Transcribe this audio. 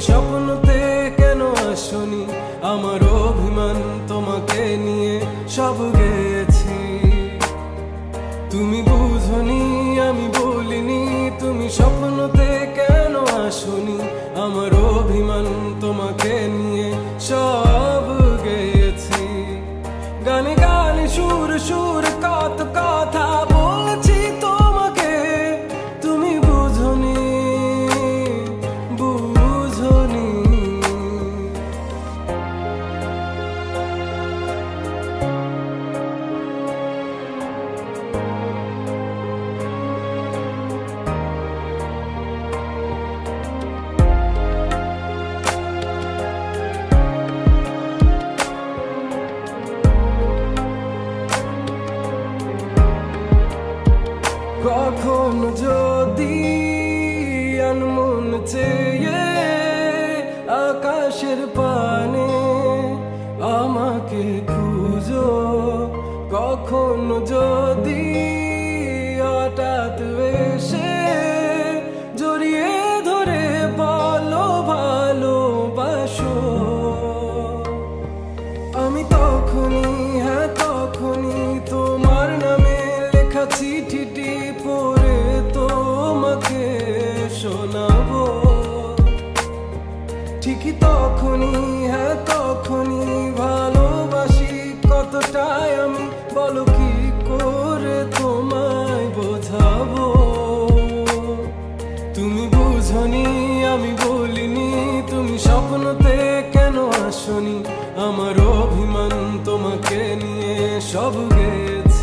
স্বপ্নতে কেন আসনি, আমার অভিমান তোমাকে নিয়ে সব গেছি। তুমি বুঝনি আমি বলিনি, তুমি স্বপ্নতে কেন আসনি, আমার অভিমান তোমাকে নিয়ে সব গেছি। গানে গানে সুর সুর কত কথা বলছি তোমাকে, তুমি বুঝনি বুঝনি। কখনো যদি আনমন চেয়ে আকাশের পানে আমাকে খুঁজো, কখনো যদি হঠাৎ এসে জড়িয়ে ধরে বলো ভালোবাসো, আমি তখনই হ্যাঁ তখনই তোমার নামে লেখা চিঠিটি পড়ে তোমাকে শোনাবো। ঠিকই তখনই হ্যাঁ তখনই ভালোবাসি কতটাই আমি, বলো কি করে তোমায় বোঝাবো। তুমি বুঝনি আমি বলিনি, তুমি স্বপ্নতে কেন আসনি, আমার অভিমান তোমাকে নিয়ে সব গেছে।